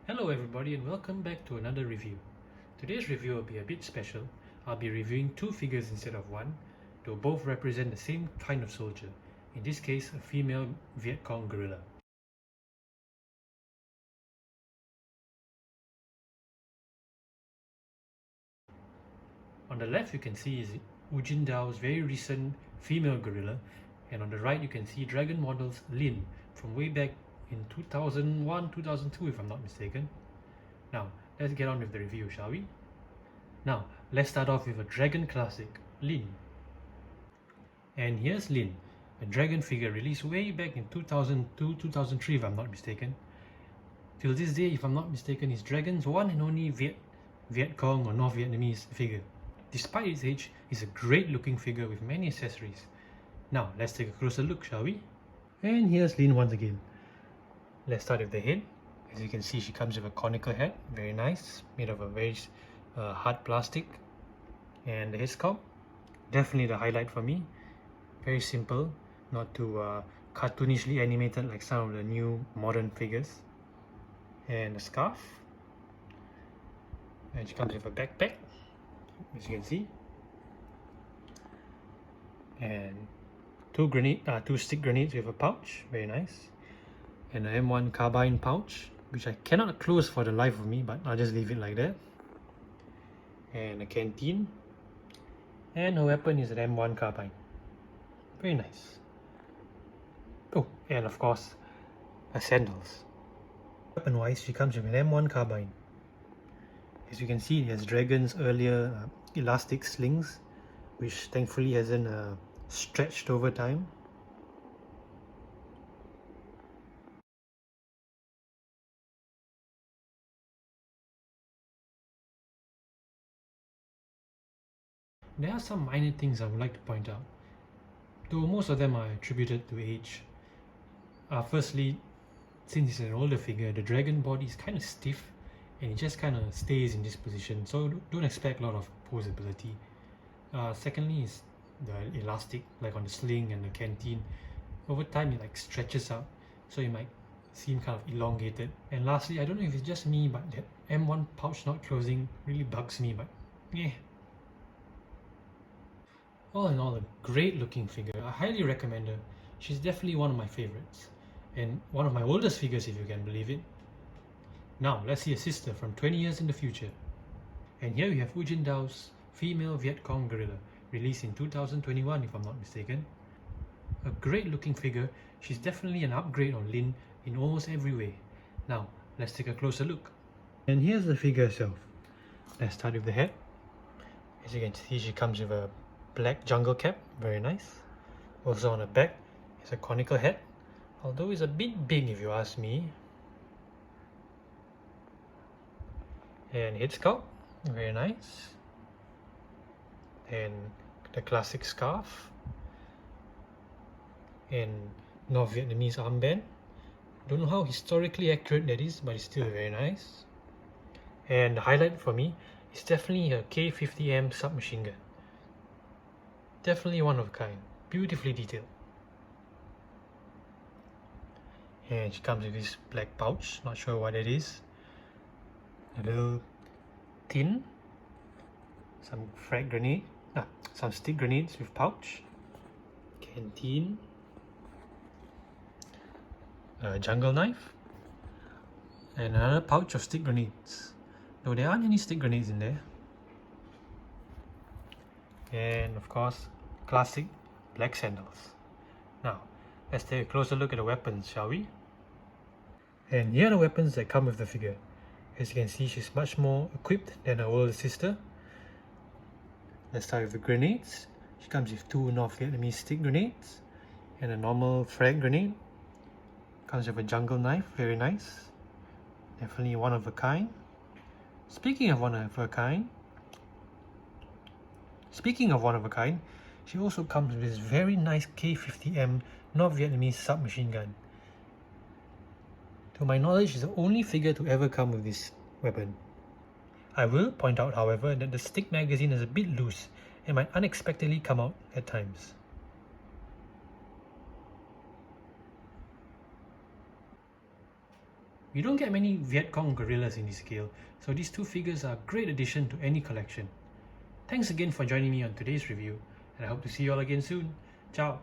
Hello everybody and welcome back to another review. Today's review will be a bit special. I'll be reviewing two figures instead of one. They'll both represent the same kind of soldier, in this case a female Viet Cong guerrilla. On the left you can see is Ujindou's very recent female guerrilla, and on the right you can see Dragon Model's Linh from way back in 2001-2002 if I'm not mistaken. Now let's get on with the review, shall we? Now let's start off with a dragon classic, Linh. And here's Linh, a dragon figure released way back in 2002-2003 if I'm not mistaken. Till this day, if I'm not mistaken, is Dragon's one and only Viet Cong or North Vietnamese figure. Despite its age, it's a great looking figure with many accessories. Now let's take a closer look, shall we? And here's Linh once again. Let's start with the head. As you can see, she comes with a conical head, very nice, made of a very hard plastic. And the head sculpt, definitely the highlight for me. Very simple, not too cartoonishly animated like some of the new modern figures. And the scarf, and she comes with a backpack, as you can see, and two stick grenades with a pouch, very nice, and an M1 carbine pouch, which I cannot close for the life of me, but I'll just leave it like that, and a canteen, and her weapon is an M1 carbine, very nice. Oh, and of course, her sandals. Weapon wise, she comes with an M1 carbine. As you can see, it has Dragon's earlier elastic slings, which thankfully hasn't stretched over time. There are some minor things I would like to point out, though most of them are attributed to age. Firstly, since it's an older figure, the dragon body is kind of stiff and it just kind of stays in this position, so don't expect a lot of posability. Secondly is the elastic, like on the sling and the canteen. Over time it like stretches out, so it might seem kind of elongated. And lastly, I don't know if it's just me, but that M1 pouch not closing really bugs me, but yeah. All in all, a great looking figure. I highly recommend her. She's definitely one of my favorites, and one of my oldest figures if you can believe it. Now let's see a sister from 20 years in the future. And here we have Ujindou's female Viet Cong guerrilla, released in 2021 if I'm not mistaken. A great looking figure, she's definitely an upgrade on Linh in almost every way. Now let's take a closer look. And here's the figure herself. Let's start with the head. As you can see, she comes with a black jungle cap, very nice. Also on the back is a conical head, although it's a bit big if you ask me. And head sculpt, very nice. And the classic scarf and North Vietnamese armband. Don't know how historically accurate that is, but it's still very nice. And the highlight for me is definitely a K50M submachine gun. Definitely one of a kind, beautifully detailed. And she comes with this black pouch, not sure what it is. A little tin, some frag grenade, some stick grenades with pouch, canteen, a jungle knife, and another pouch of stick grenades, though there aren't any stick grenades in there. And of course, classic black sandals. Now, let's take a closer look at the weapons, shall we? And here are the weapons that come with the figure. As you can see, she's much more equipped than her older sister. Let's start with the grenades. She comes with two North Vietnamese stick grenades and a normal frag grenade. Comes with a jungle knife, very nice. Definitely one of a kind. Speaking of one of a kind, she also comes with this very nice K50M North Vietnamese submachine gun. To my knowledge, it's the only figure to ever come with this weapon. I will point out, however, that the stick magazine is a bit loose and might unexpectedly come out at times. You don't get many Viet Cong gorillas in this scale, so these two figures are a great addition to any collection. Thanks again for joining me on today's review, and I hope to see you all again soon. Ciao!